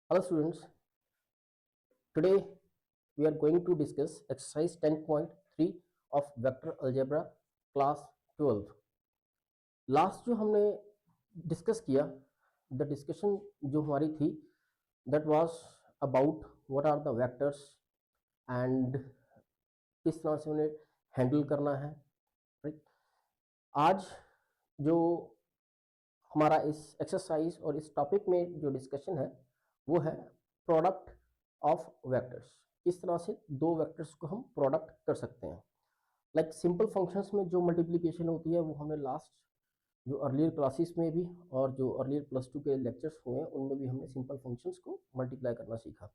Hello students, today we are going to discuss exercise 10.3 of vector algebra class 12. Last जो हमने discuss किया, the discussion जो हमारी थी that was about what are the vectors and किस तरह से उन्हें हैंडल करना है, राइट। आज जो हमारा इस एक्सरसाइज और इस टॉपिक में जो डिस्कशन है वो है प्रोडक्ट ऑफ वेक्टर्स। किस तरह से दो वेक्टर्स को हम प्रोडक्ट कर सकते हैं। लाइक सिंपल फंक्शंस में जो मल्टीप्लिकेशन होती है वो हमने लास्ट जो अर्लियर क्लासेस में भी और जो अर्लियर प्लस टू के लेक्चर्स हुए हैं उनमें भी हमने सिंपल फंक्शंस को मल्टीप्लाई करना सीखा।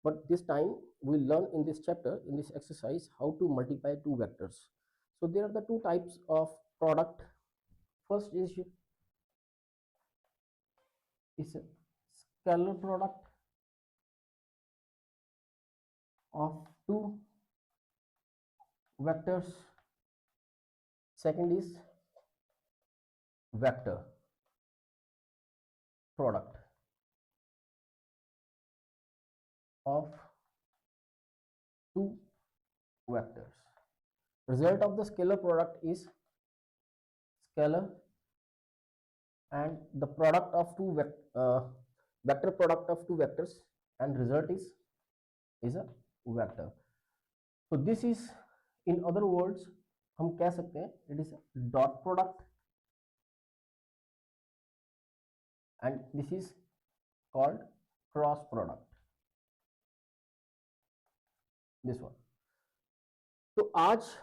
But this time we learn in this chapter, in this exercise, how to multiply two vectors. So there are the two types of product. First is a scalar product of two vectors. Second is vector product of two vectors. Result of the scalar product is scalar, and the product of two vector product of two vectors and result is a vector. So this is, in other words, हम कह सकते हैं it is a dot product, and this is called cross product, this one. तो आज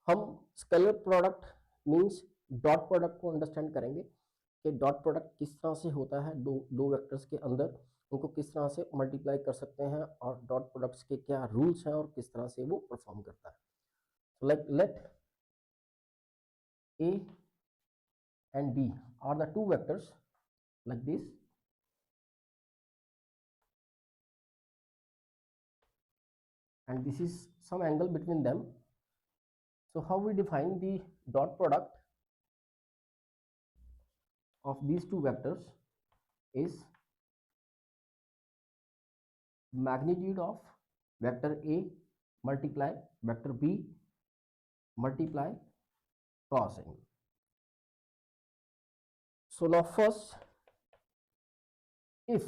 हम scalar product means dot product को understand करेंगे कि डॉट प्रोडक्ट किस तरह से होता है, दो वेक्टर्स के अंदर उनको किस तरह से मल्टीप्लाई कर सकते हैं और डॉट प्रोडक्ट्स के क्या रूल्स हैं और किस तरह से वो परफॉर्म करता है. Like let A and B are the two vectors like this, and this is some angle between them. So how we define the dot product of these two vectors is magnitude of vector A multiply vector B multiply cos angle. So now first, if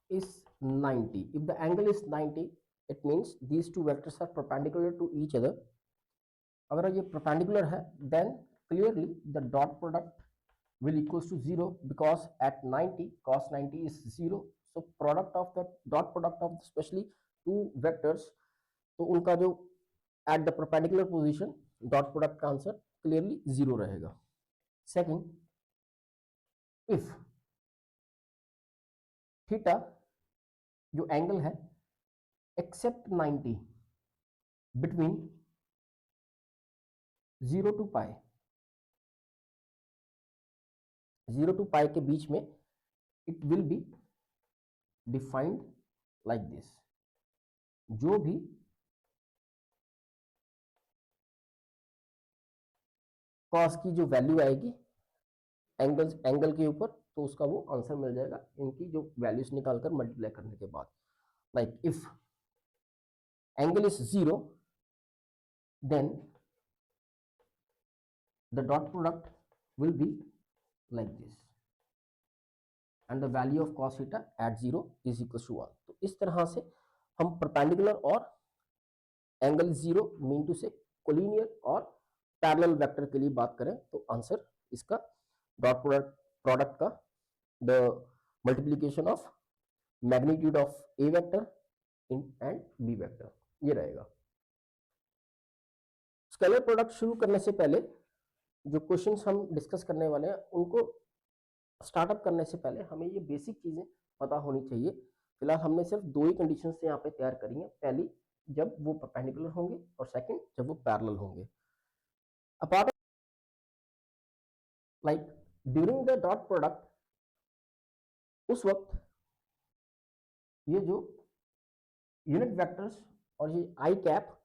is 90, if the angle is 90, it means these two vectors are perpendicular to each other. अगर ये perpendicular है, then clearly the dot product will equals to 0 because at 90 cos 90 is 0. So product of the dot product of especially two vectors, तो उनका जो at the perpendicular position dot product का answer clearly 0 रहेगा. Second, if theta जो angle है except 90 between 0 to pi, 0 to pi के बीच में it will be defined like this. जो भी कॉस की जो वैल्यू आएगी एंगल के ऊपर, तो उसका वो आंसर मिल जाएगा इनकी जो वैल्यूज निकालकर मल्टीप्लाई करने के बाद. Like if angle is 0, then the dot product will be like this, and the value of cos theta at 0 is equals to 1. तो इस तरह से हम परपेंडिकुलर और एंगल 0 मीन टू से कोलिनियर और पैरेलल वेक्टर के लिए बात करें तो आंसर इसका डॉट प्रोडक्ट का the multiplication of magnitude of A vector in and B vector ये रहेगा. स्केलर प्रोडक्ट शुरू करने से पहले जो क्वेश्चंस हम डिस्कस करने वाले हैं उनको स्टार्टअप करने से पहले हमें ये बेसिक चीजें पता होनी चाहिए. फिलहाल हमने सिर्फ दो ही कंडीशंस यहाँ पे तैयार करी हैं. पहली जब वो परपेंडिकुलर होंगे और सेकंड जब वो पैरेलल होंगे. Apart like during the dot product, उस वक्त ये जो यूनिट वेक्टर्स और ये आई कैप,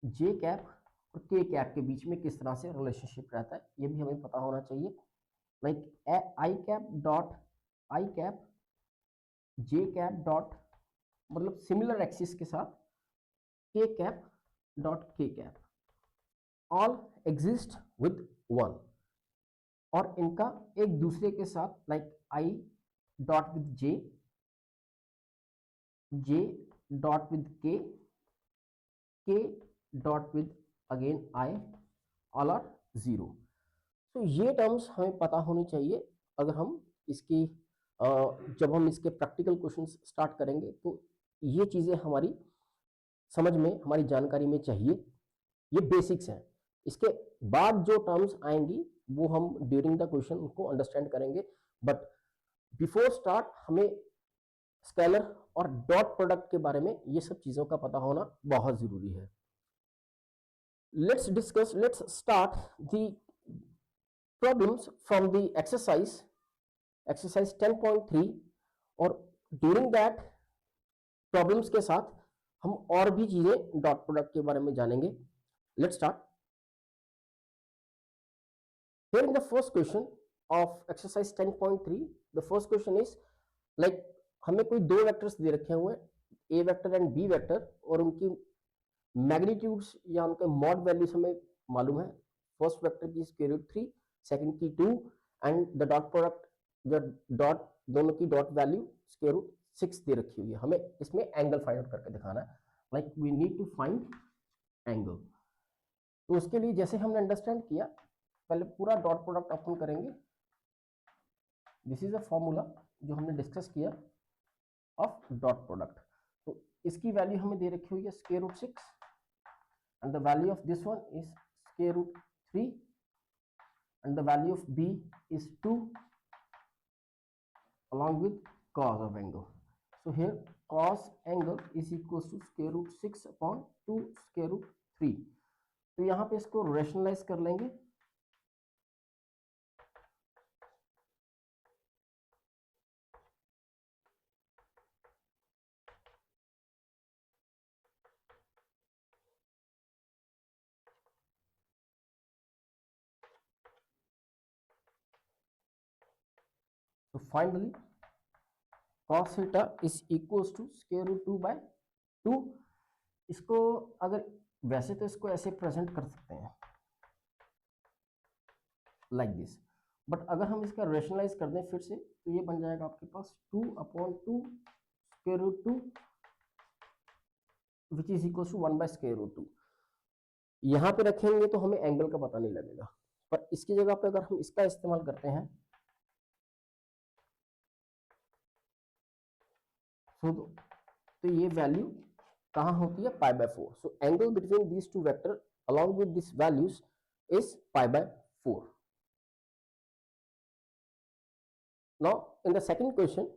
जे कैप और के कैप के बीच में किस तरह से रिलेशनशिप रहता है ये भी हमें पता होना चाहिए. Like i cap dot i cap j cap dot मतलब सिमिलर एक्सिस के साथ k cap dot k cap all exist with one, और इनका एक दूसरे के साथ like i dot with j dot with k dot with again i, all are zero. तो ये टर्म्स हमें पता होनी चाहिए अगर हम इसकी जब हम इसके प्रैक्टिकल क्वेश्चंस स्टार्ट करेंगे तो ये चीज़ें हमारी समझ में, हमारी जानकारी में चाहिए। ये बेसिक्स हैं। इसके बाद जो टर्म्स आएंगी वो हम ड्यूरिंग द क्वेश्चन उनको अंडरस्टैंड करेंगे, बट बिफोर स्टार्ट हमें स्केलर और डॉट प्रोडक्ट के बारे में ये सब चीज़ों का पता होना बहुत ज़रूरी है। Let's start the problems from the exercise 10.3, और ड्यूरिंग दैट प्रॉब्लम्स के साथ हम और भी चीजें डॉट प्रोडक्ट के बारे में जानेंगे। Let's start. Here in the first question of exercise 10.3, the first question is like हमें कोई दो वेक्टर्स दे रखे हुए हैं, ए वेक्टर एंड बी वेक्टर, और उनकी मैग्नीट्यूड्स या उनके मॉड वैल्यूज हमें मालूम है। फर्स्ट वेक्टर की स्क्वायर रूट 3, सेकंड की 2, and the dot product, dot दोनों की डॉट वैल्यू स्क्वायर रूट 6 दे रखी हुई है। हमें इसमें एंगल फाइंड आउट करके दिखाना है, like we need to find angle. तो उसके लिए जैसे हमने अंडरस्टैंड किया, पहले पूरा डॉट प्रोडक्ट ओपन करेंगे। दिस इज अ फॉर्मूला जो हमने डिस्कस किया ऑफ डॉट प्रोडक्ट। तो इसकी वैल्यू हमें दे रखी हुई है square root 6, and the value of this one is square root 3, and the value of b is 2 along with cos of angle. So here cos angle is equals to square root 6 upon 2 square root 3. तो यहाँ पे इसको rationalise कर लेंगे। तो finally cos theta is equals to square root 2 by 2। इसको अगर वैसे तो इसको ऐसे प्रेजेंट कर सकते हैं लाइक दिस, बट अगर हम इसका रेशनलाइज कर दें फिर से तो ये बन जाएगा आपके पास 2 upon 2 square root 2 which is equal to 1 by square root 2। यहाँ पे रखेंगे तो हमें एंगल का पता नहीं लगेगा, पर इसकी जगह पे अगर हम इसका इस्तेमाल करते हैं तो ये वैल्यू कहाँ होती है, pi by 4। So angle between these two vector along with these values is pi by 4. Now in the second question,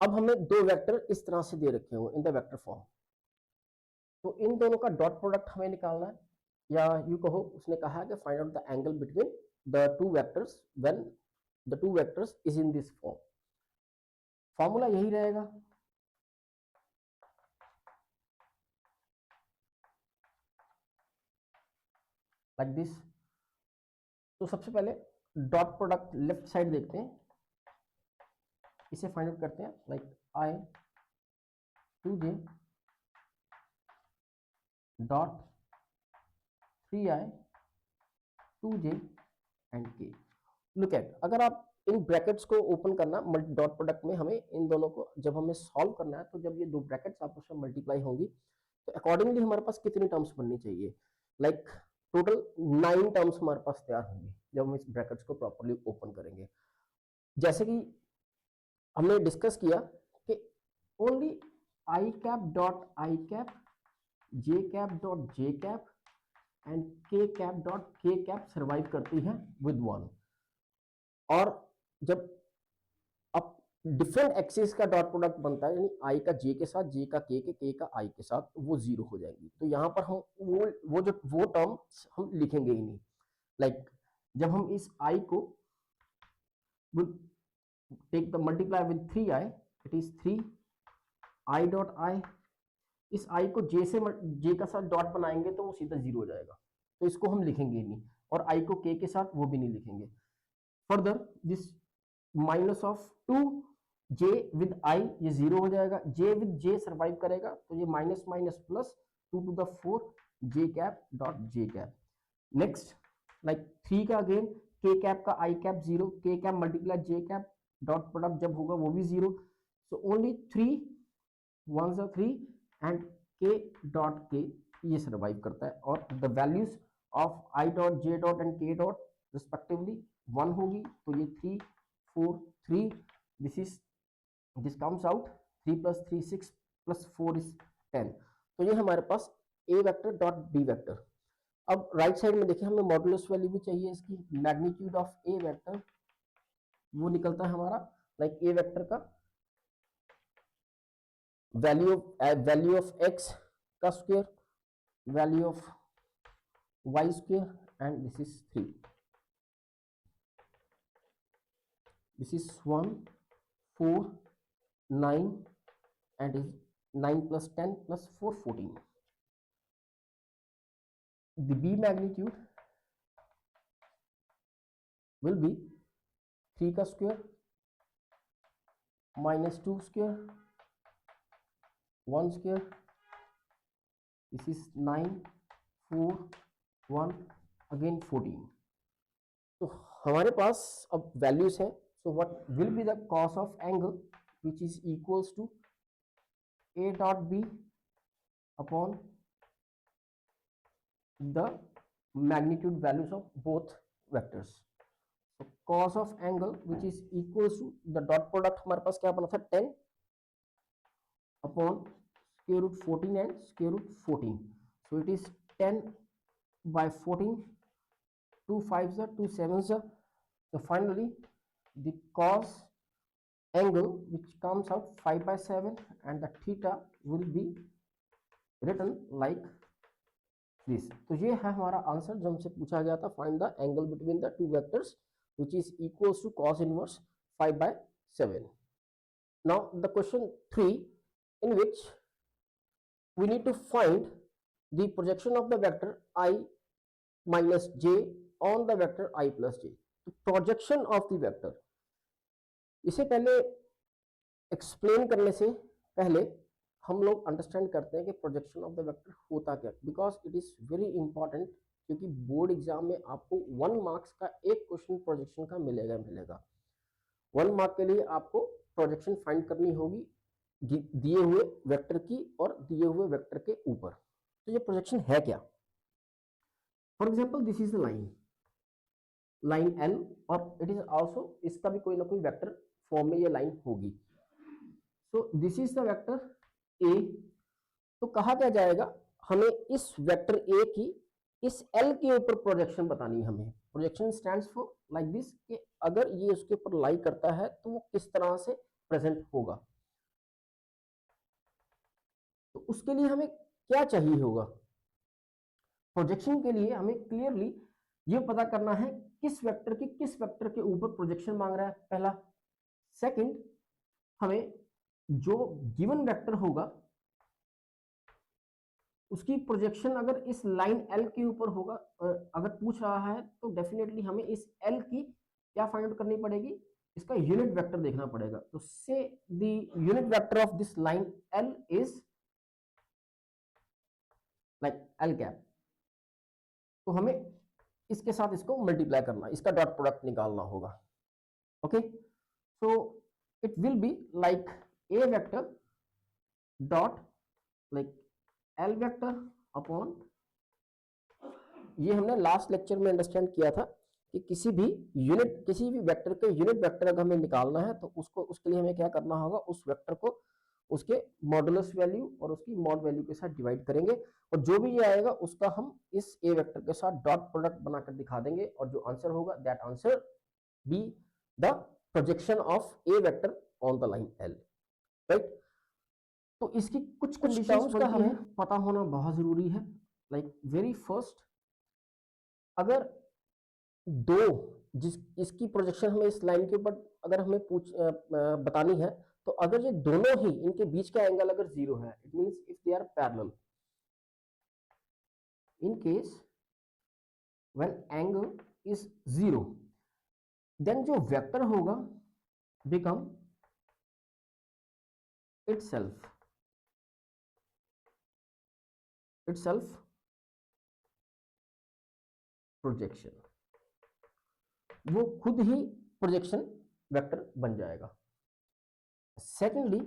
अब हमें दो वेक्टर इस तरह से दे रखे हुए इन द वेक्टर फॉर्म। तो इन दोनों का डॉट प्रोडक्ट हमें निकालना है, या यू कहो उसने कहा कि find out the angle between the two vectors when the two vectors is in this form. Formula यही रहेगा, लाइक दिस। तो सबसे पहले डॉट प्रोडक्ट लेफ्ट साइड देखते हैं, इसे फाइंड आउट करते हैं, like I 2j dot 3i 2j and k। Look at, अगर आप इन ब्रैकेट्स को ओपन करना डॉट प्रोडक्ट में, हमें इन दोनों को जब हमें सॉल्व करना है तो जब ये दो ब्रैकेट्स आपस में मल्टीप्लाई होंगी तो अकॉर्डिंगली हमारे पास कितनी टर्म्स बननी चाहिए, लाइक टोटल 9 टर्म्स हमारे पास तैयार होंगी जब हम इस ब्रैकेट्स को प्रॉपर्ली ओपन करेंगे। जैसे कि हमने डिस्कस किया कि only I cap dot i cap, j cap dot J cap and के cap dot k cap survive करती है विद 1, और जब अब डिफरेंट एक्सिस का डॉट प्रोडक्ट बनता है, यानी आई का जे के साथ, जे का के का आई के साथ, वो जीरो हो जाएगी। तो यहाँ पर हम वो टर्म हम लिखेंगे ही नहीं। लाइक जब हम इस आई को take the multiply with 3i, it is 3i dot i. इस आई को जे से जे का साथ डॉट बनाएंगे तो वो सीधा जीरो हो जाएगा, तो इसको हम लिखेंगे ही नहीं, और आई को के साथ वो भी नहीं लिखेंगे। Further this minus of 2 J with I, ये जीरो हो जाएगा, जे विद जे सर्वाइव करेगा तो ये minus minus plus 2 to the 4 J cap dot J cap. Next like 3 का अगेन के कैप का आई कैप जीरो, के कैप मल्टीप्लाई जे कैप डॉट प्रोडक्ट जब होगा वो भी zero, so only 3 1 are 3 and के डॉट के ये सर्वाइव करता है, और the values of I dot J dot and के डॉट रिस्पेक्टिवली 1 होगी, तो ये 3 4 3, this comes out 3 plus 3 6 plus 4 is 10। तो ये हमारे पास ए वेक्टर डॉट बी वेक्टर। अब राइट साइड में देखिए हमें मॉडुलस वैल्यू भी चाहिए इसकी, मैग्नीट्यूड ऑफ ए वेक्टर वो निकलता है हमारा लाइक ए वेक्टर का वैल्यू ऑफ एक्स का square, value of y square and this is 3, this is 1 4 9 and is 9 plus 10 plus 4 14। The b magnitude will be 3 का square minus 2 square 1 square, this is 9 4 1 again 14। तो हमारे पास अब values हैं, so what will be the cos of angle which is equals to a dot b upon the magnitude values of both vectors। so cos of angle which is equals to the dot product हमारे पास क्या बना था 10 upon square root 14 and square root 14, so it is 10 by 14, 2 5s are 2 7s are, so finally the cos angle which comes out 5 by 7 and the theta will be written like this। तो ये है हमारा answer जो हमसे पूछा गया था, find the angle between the two vectors which is equals to cos inverse 5 by 7। now the question 3 in which we need to find the projection of the vector I minus j on the vector I plus j। तो projection of the vector, इसे पहले explain करने से पहले हम लोग understand करते हैं कि प्रोजेक्शन ऑफ द वेक्टर होता क्या, because it is very important, क्योंकि बोर्ड एग्जाम में आपको 1 मार्क्स का एक क्वेश्चन प्रोजेक्शन का मिलेगा। 1 मार्क के लिए आपको प्रोजेक्शन फाइंड करनी होगी दिए हुए वेक्टर की और दिए हुए वेक्टर के ऊपर। तो ये प्रोजेक्शन है क्या? For example this is the line L और इट इज ऑल्सो, इसका भी कोई ना कोई वेक्टर फॉर्म में ये लाइन होगी। So this is the vector A। तो कहा क्या जाएगा, हमें इस वेक्टर A की इस L के ऊपर प्रोजेक्शन बतानी है हमें। Projection stands for like this कि अगर ये उसके ऊपर लाई करता है तो वो किस तरह से प्रेजेंट होगा। तो उसके लिए हमें क्या चाहिए होगा? प्रोजेक्शन के लिए हमें क्लियरली ये पता करना है किस वेक्टर के ऊपर प्रोजेक्शन मांग रहा है, पहला। सेकंड, हमें जो गिवन वेक्टर होगा उसकी प्रोजेक्शन अगर इस लाइन L के ऊपर होगा, अगर पूछ रहा है तो डेफिनेटली हमें इस L की क्या फाइंड आउट करनी पड़ेगी, इसका यूनिट वेक्टर देखना पड़ेगा। तो से the unit vector of this line L is like L cap. तो हमें इसके साथ इसको मल्टीप्लाई करना, इसका डॉट प्रोडक्ट निकालना होगा। Okay, so it will be like A vector dot like L vector upon, ये हमने लास्ट लेक्चर में अंडरस्टैंड किया था कि किसी भी वेक्टर के यूनिट वेक्टर अगर हमें निकालना है तो उसके लिए हमें क्या करना होगा, उस वेक्टर को उसके मॉडुलस वैल्यू और उसकी मॉड वैल्यू के साथ डिवाइड करेंगे, और जो भी ये आएगा उसका हम इस ए वेक्टर के साथ डॉट प्रोडक्ट बनाकर दिखा देंगे, और जो आंसर होगा that answer be the projection of A vector on the line L, right. तो इसकी कुछ टर्म्स का हमें पता होना बहुत जरूरी है। लाइक वेरी फर्स्ट, अगर इसकी प्रोजेक्शन हमें इस लाइन के ऊपर अगर हमें बतानी है, तो अगर ये दोनों ही इनके बीच का एंगल अगर 0 है, it means if they are parallel, in case when angle is 0, then जो वेक्टर होगा बिकम itself प्रोजेक्शन, वो खुद ही प्रोजेक्शन वेक्टर बन जाएगा। Secondly,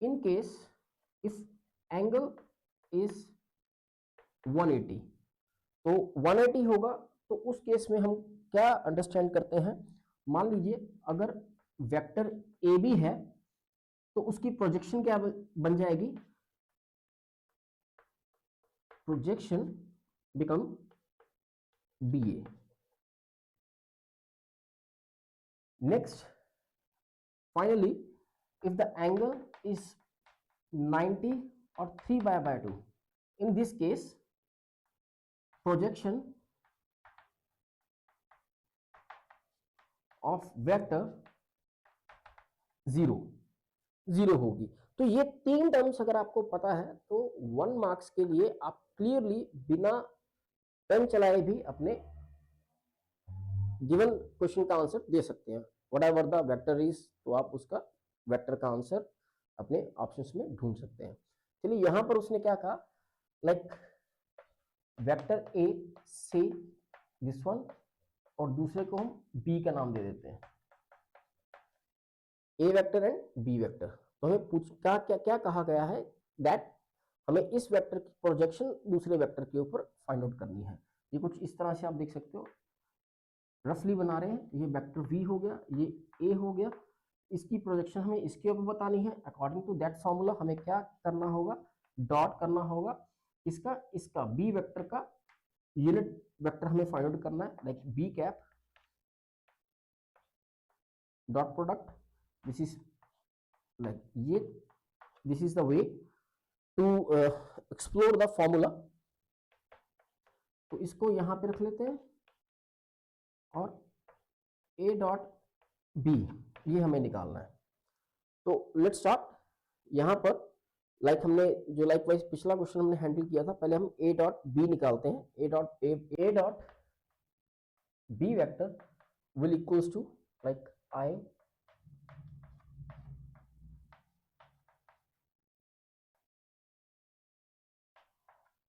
in case if angle is 180, तो 180 होगा तो उस केस में हम क्या अंडरस्टैंड करते हैं, मान लीजिए अगर वेक्टर ए बी है तो उसकी प्रोजेक्शन क्या बन जाएगी, projection become B A. Next, finally if the angle is 90 or 3/2, in this case projection of vector 0 होगी। तो ये तीन टर्म्स अगर आपको पता है तो 1 मार्क्स के लिए आप क्लियरली बिना पेन चलाए भी अपने गिवन क्वेश्चन का आंसर दे सकते हैं। What ever the vector is, तो आप उसका वेक्टर का आंसर अपने ऑप्शंस में ढूंढ सकते हैं। चलिए यहां पर उसने क्या कहा, लाइक वेक्टर ए से दिस वन और दूसरे को हम बी का नाम दे देते हैं, ए वेक्टर एंड बी वेक्टर। तो हमें क्या क्या क्या कहा गया है, दैट हमें इस वेक्टर की प्रोजेक्शन दूसरे वेक्टर के ऊपर फाइंड आउट करनी है। ये कुछ इस तरह से आप देख सकते हो, रफली बना रहे हैं। ये वेक्टर वी हो गया, ये ए हो गया, इसकी प्रोजेक्शन हमें इसके ऊपर बतानी है। अकॉर्डिंग टू दैट फॉर्मूला हमें क्या करना होगा, डॉट करना होगा इसका बी वेक्टर का यूनिट वेक्टर हमें फाइंड आउट करना है, like b cap dot product, this is like ये, this is the way to explore the formula. तो इसको यहां पे रख लेते हैं और ए डॉट बी ये हमें निकालना है। तो लेट्स स्टार्ट। यहां पर लाइक हमने जो लाइक वाइज पिछला क्वेश्चन हमने हैंडल किया था, पहले हम ए डॉट बी निकालते हैं। A dot B vector will equals to like I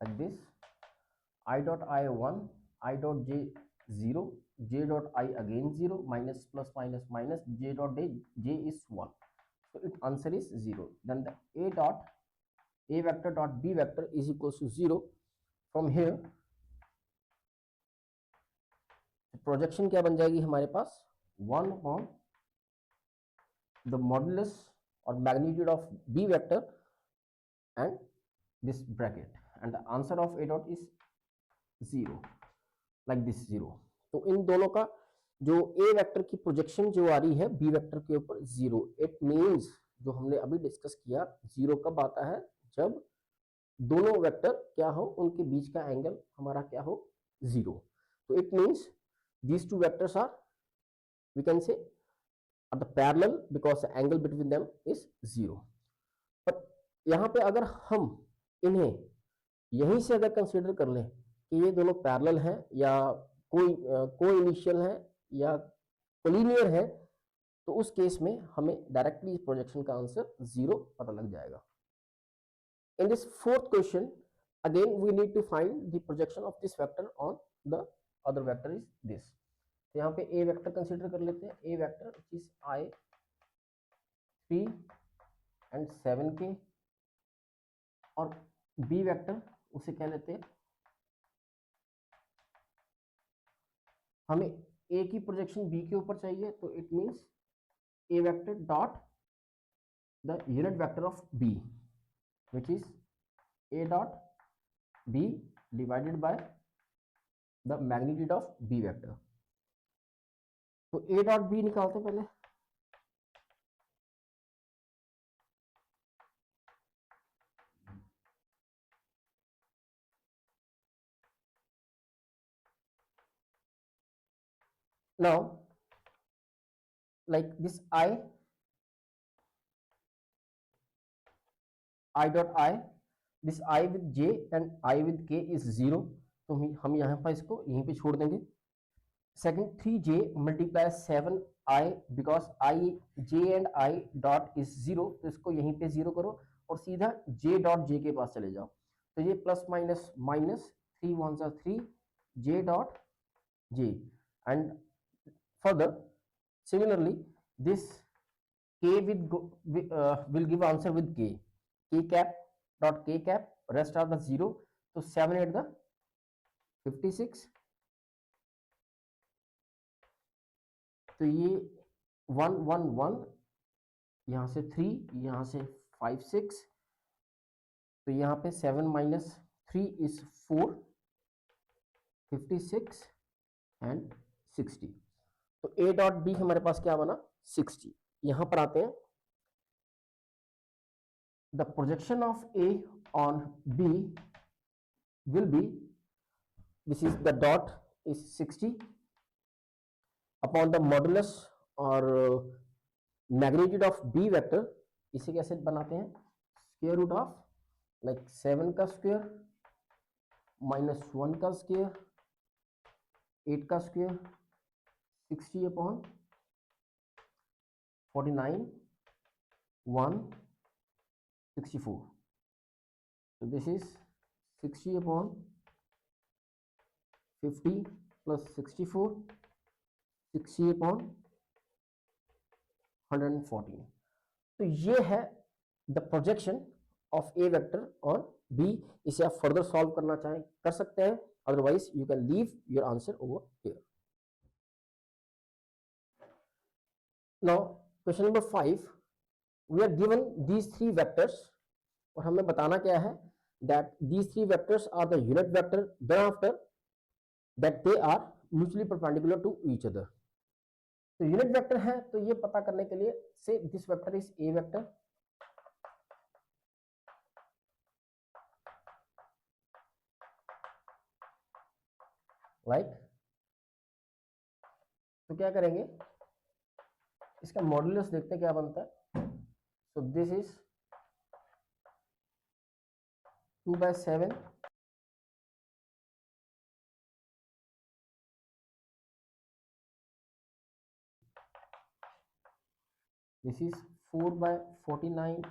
like this, I dot I 1, I dot j 0, j dot I again 0, minus plus minus minus, j dot j is 1, so its answer is 0. Then the a vector dot b vector is equals to 0. From here projection क्या बन जाएगी हमारे पास, 1 upon the modulus or magnitude of b vector and this bracket, and the answer of a dot is 0, like this 0. तो इन दोनों का जो ए vector की projection जो आ रही है बी वेक्टर के ऊपर 0, इट मींस जो हमने अभी डिस्कस किया 0 कब आता है, जब दोनों वेक्टर क्या हो, उनके बीच का एंगल हमारा क्या हो, 0. तो it means these two vectors are, we can say, are the parallel because the angle between them is 0. but यहाँ पे अगर हम इन्हें यहीं से अगर कंसीडर कर लें कि ये दोनों पैरेलल हैं या कोई इनिशियल है या कोलिनियर है, तो उस केस में हमें डायरेक्टली इस प्रोजेक्शन का आंसर 0 पता लग जाएगा। In this fourth question, again we need to find the projection of this vector on the other vector is this. तो यहाँ पे a वेक्टर कंसीडर कर लेते हैं, a vector which is I 3 and 7k, और b वेक्टर उसे क्या लेते हैं, हमें a की प्रोजेक्शन b के ऊपर चाहिए, तो it means a vector dot the unit vector of b which is a dot b divided by the magnitude of b vector. तो a dot b निकालते हैं पहले, now like this I dot I, this I with j and I with k is 0, तो हम यहाँ पर इसको यहीं पे छोड़ देंगे। Second, 3j multiply 7i, because i, j and i dot is 0, तो इसको यहीं पे 0 करो और सीधा j डॉट j के पास चले जाओ, तो ये प्लस माइनस माइनस, 3 1 जा 3, j dot j, and further similarly this k will give answer with k cap dot k cap, rest are the 0, तो 7 8 the 56, तो ये 1 1 1, यहाँ से 3, यहाँ से 5 6, तो यहाँ पे 7 माइनस 3 इज 4, 56 एंड 60, तो a डॉट b हमारे पास क्या बना 60। यहाँ पर आते हैं, the projection of a on b will be, this is the dot is 60 upon the modulus और मैग्नीट्यूड ऑफ b वेक्टर, इसे कैसे बनाते हैं, स्क्वायर रूट ऑफ लाइक 7 का स्क्वायर माइनस 1 का स्क्वायर, 8 का square, 60 upon 49 1 64, so this is 60 upon 50 plus 64, 60 upon 114, तो ये है the projection of A vector on B. इसे आप फर्दर सॉल्व करना चाहें कर सकते हैं, otherwise you can leave your answer over here. Now question number 5, we are given these 3 vectors, और हमें बताना क्या है, that these 3 vectors are the unit vector, thereafter that they are mutually perpendicular to each other। तो unit vector है, तो ये पता करने के लिए से this vector is a vector, like, तो क्या करेंगे, इसका मॉड्यूलस देखते हैं क्या बनता है, so this is 2/7, this is 4/49,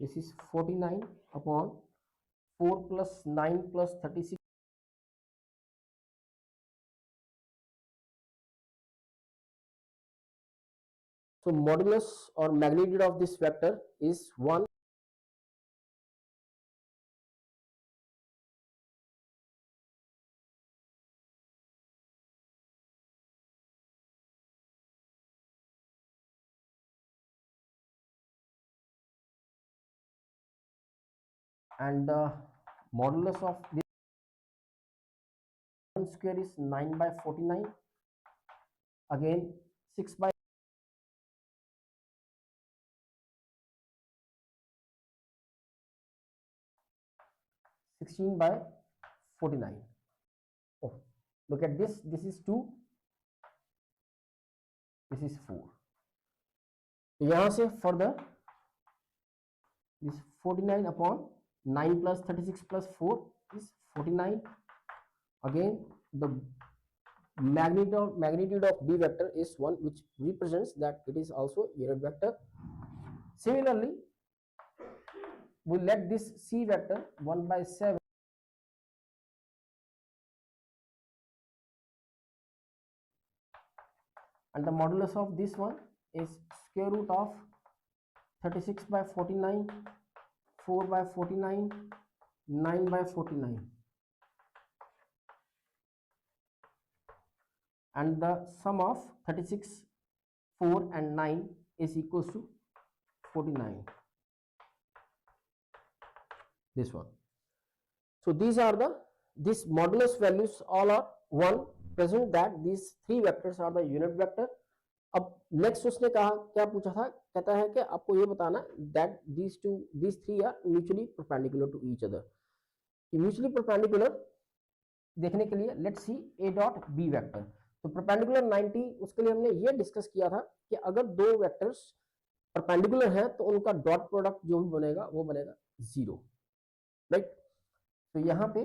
this is 49 upon 4 plus 9 plus 36, so modulus or magnitude of this vector is 1, and the modulus of this square is 9/49, again 6 16/49, oh look at this, this is 2, this is 4, तो यहाँ से further this 49 upon 9 plus 36 plus 4 is 49, again the magnitude of b vector is 1, which represents that it is also unit vector. Similarly, we let this c vector 1/7, and the modulus of this one is square root of 36/49, 4/49, 9/49, and the sum of 36, 4 and 9 is equals to 49, this one. So these are the, this modulus values all are 1, present that these 3 vectors are the unit vector. अब next उसने कहा, क्या पूछा था, कहता है कि आपको ये बताना that these 3 are mutually perpendicular to each other। Mutually perpendicular देखने के लिए let's see a dot b vector, तो परपेंडिकुलर 90, उसके लिए हमने ये डिस्कस किया था कि अगर 2 वेक्टर्स परपेंडिकुलर हैं तो उनका डॉट प्रोडक्ट जो भी बनेगा वो बनेगा 0। राइट। तो यहाँ पे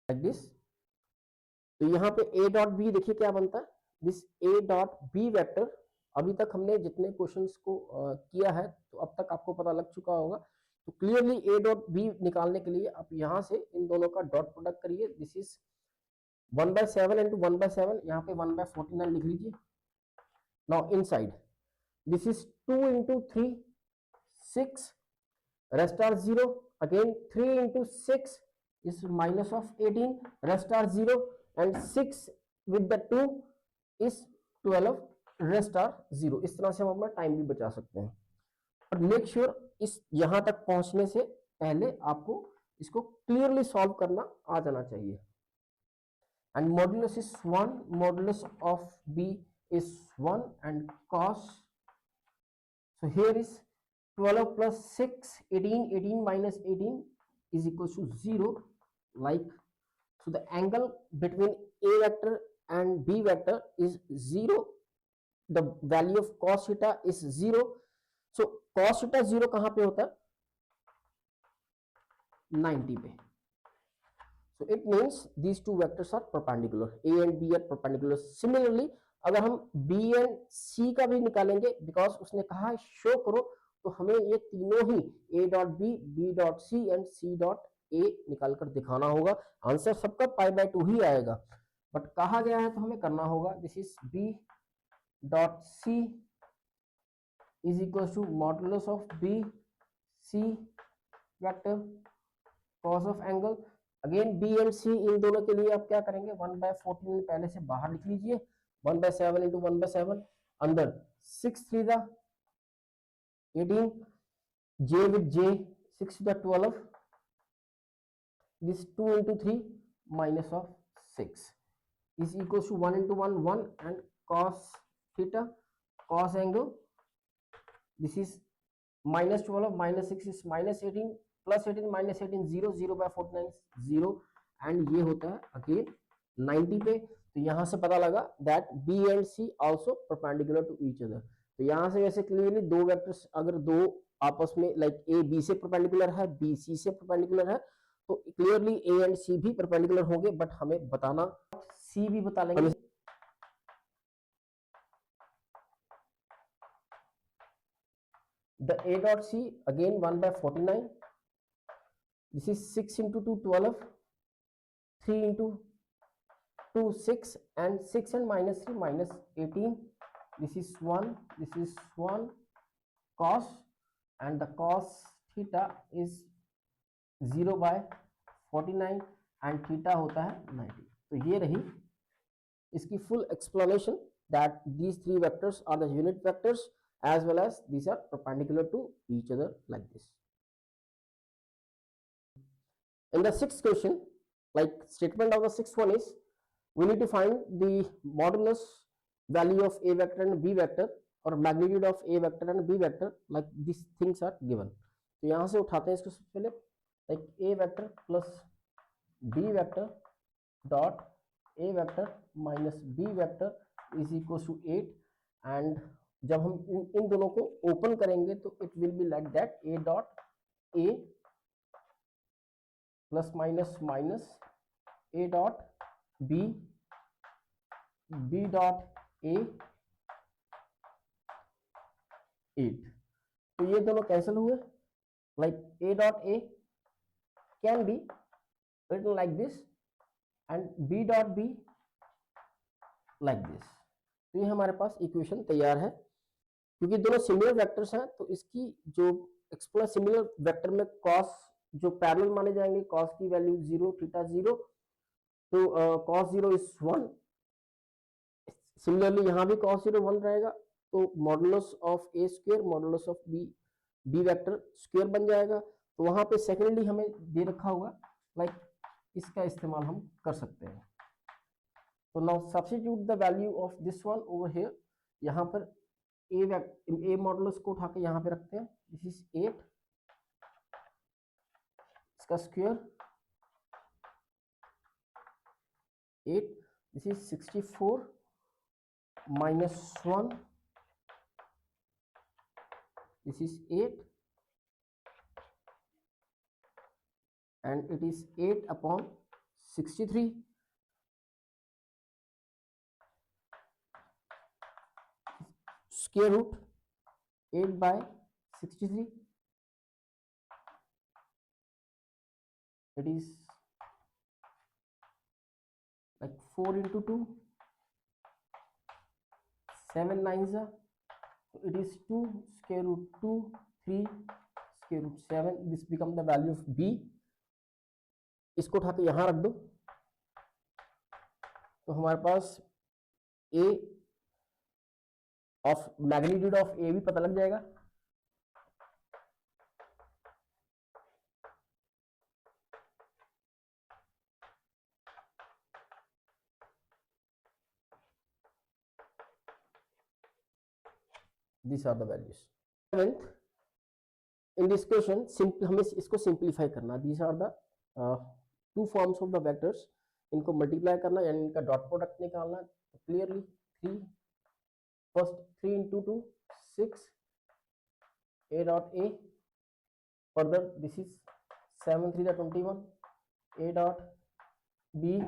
लाइक दिस, तो यहाँ पे a डॉट बी देखिए क्या बनता है, this a dot B vector. अभी तक हमने जितने क्वेश्चंस को किया है तो अब तक आपको पता लग चुका होगा। तो क्लियरली a डॉट बी निकालने के लिए आप यहाँ से इन दोनों का डॉट प्रोडक्ट करिए। दिस इज 1/7 इंटू 1/7, यहाँ पे 1/49 लिख लीजिए। Now inside this is 2 into 3 6, rest are 0, again 3 into 6 is minus of 18, rest are 0, and 6 with the 2 is 12, rest are 0। इस तरह से हम अपना टाइम भी बचा सकते हैं। बट मेक श्योर इस यहां तक पहुंचने से पहले आपको इसको क्लियरली सॉल्व करना आ जाना चाहिए। And modulus is 1, modulus of b is 1, and cos, so here is 12 plus 6, 18, 18 minus 18 is equals to 0, like, so the angle between a vector and b vector is 0, the value of cos theta is 0, so cos theta 0 कहाँ पे होता है, 90 पे। So it means these two vectors are perpendicular, a and b are perpendicular। Similarly अगर हम b and c का भी निकालेंगे, बिकॉज उसने कहा शो करो, तो हमें ये तीनों ही a dot b, b dot c and c dot a निकाल कर दिखाना होगा। आंसर सबका π/2 ही आएगा, बट कहा गया है तो हमें करना होगा। This is b dot c is equal to modulus of b c vector cos of angle. Again b and c इन दोनों के लिए आप क्या करेंगे, 1/14 पहले से बाहर लिख लीजिए, 1/7 इंटू 1/7, अंदर 6 3 the 18, j with j 6 to the 12, this 2 into 3 minus of 6 is equals to 1 into 1 1, and cos theta, cos angle, this is minus 12 minus 6 is minus 18, plus 18 minus 18 0, 0/49 0, and ये होता है अगेन 90 पे। तो यहाँ से पता लगा that b and c also perpendicular to each other। तो यहाँ से वैसे क्लियरली दो वेक्टर्स अगर दो आपस में लाइक a b से परपेंडिकुलर है, b c से परपेंडिकुलर है, तो क्लियरली a एंड c भी परपेंडिकुलर होंगे, बट हमें बताना c भी बता लेंगे। The a dot c again 1/49, this is 6 into 2 12, 3 into 2 6, and 6 and minus 3 minus 18, this is 1, this is 1 cos, and the cos theta is 0/49 and theta होता है 90। तो ये रही इसकी full explanation that these three vectors are the unit vectors as well as these are perpendicular to each other like this। In the sixth question, like statement of the sixth one is we need to find the modulus value of a vector and b vector or magnitude of a vector and b vector, like these things are given। तो यहाँ से उठाते हैं इसको सबसे पहले, like a vector plus b vector dot a vector minus b vector is equals to 8, and जब हम इन दोनों को ओपन करेंगे तो it will be like that a dot a plus minus minus a dot b, b dot a 8। तो ये दोनों cancel हुए, like a dot a can be written like this and b dot b like this. तो ये हमारे पास equation तैयार है। क्योंकि दोनों सिमिलर वेक्टर्स हैं तो इसकी जो एक्सप्रेस सिमिलर वेक्टर में कॉस जो पैरेलल माने जाएंगे, कॉस की वैल्यू 0, थीटा 0, तो कॉस 0 इज 1। सिमिलरली यहाँ भी कॉस 0 1 रहेगा, तो modulus of a square modulus of b vector square बन जाएगा। तो वहां पे सेकेंडली हमें दे रखा हुआ, लाइक इसका इस्तेमाल हम कर सकते हैं। तो now substitute the value of this one over here. यहाँ पर ए मॉडुलस को उठा के यहाँ पे रखते हैं, दिस इज 8, इसका square 8, this is 64 minus 1 this is 8 and it is 8 upon 63. Square root 8 by 63, it is like 4 into 2, 7 9s are, so it is 2 square root 2, 3 square root 7. This become the value of b. इसको उठा के यहाँ रख दो तो हमारे पास a of magnitude of a भी पता लग जाएगा. These are the values. 7th, in this question हमें इसको सिंप्लीफाई करना. These are the two forms of the vectors. इनको मल्टीप्लाई करना यानी इनका डॉट प्रोडक्ट निकालना. तो clearly 3 first 3 into 2 6 a dot a. Further this is 7 3 21 a dot b.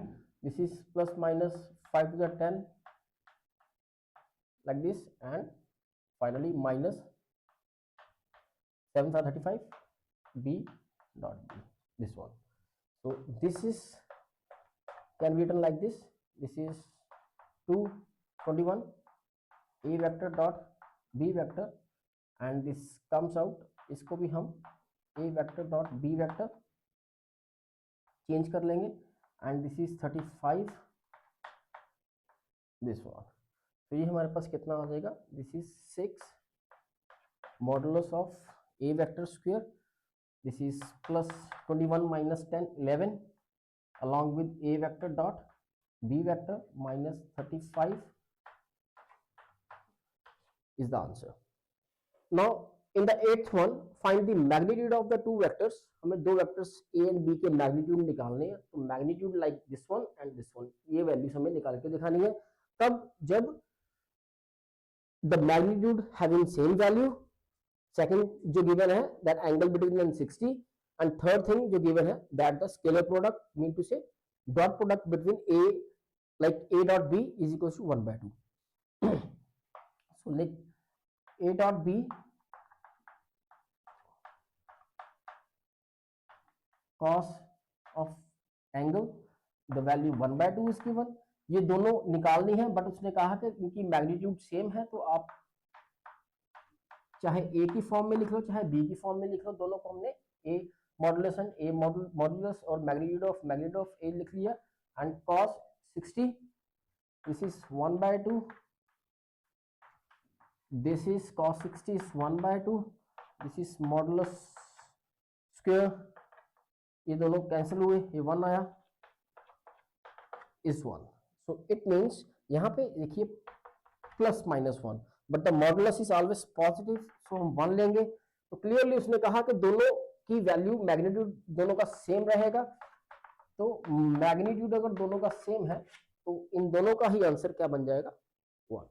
This is plus minus 5 to the 10 like this, and finally minus 7 35 b dot b, this one. So this is can be written like this. This is 2 21 a vector dot b vector, and this comes out, इसको भी हम a vector dot b vector change कर लेंगे, and this is 35 this one. तो ये हमारे पास कितना आ जाएगा. This is 6 modulus of a vector square. This is plus 21 minus 10 11 along with a vector dot b vector minus 35 is the answer. Now in the 8th one, find the magnitude of the two vectors. हमें दो vectors a and b के magnitude निकालने हैं. तो magnitude like this one and this one, ये values हमें निकाल के दिखानी है. तब जब the magnitude having same value, second जो given है that angle between them 60, and third thing जो given है that the scalar product, mean to say dot product between a like a dot b is equals to 1 by 2. So let a dot b cos of angle, the value 1 by 2 is given. ये दोनों निकालनी है, but उसने कहा कि इनकी magnitude same है, तो आप चाहे ए की फॉर्म में लिख लो चाहे बी की फॉर्म में लिख लो, दोनों को हमने ए मॉडुलस एंड ए मॉडुलस और मैग्नीट्यूड ऑफ ए लिख लिया. And cos 60, this is 1 by 2, this is cos 60 is 1 by 2, this is modulus square, ये दोनों कैंसिल हुए, ये 1 आया, इस 1. So it means यहाँ पे देखिए plus minus 1, but the modulus is always positive, so हम 1 लेंगे. तो क्लियरली उसने कहा कि दोनों की वैल्यू मैग्नीट्यूड दोनों का सेम रहेगा. तो मैग्नीट्यूड अगर दोनों का सेम है तो इन दोनों का ही आंसर क्या बन जाएगा 1.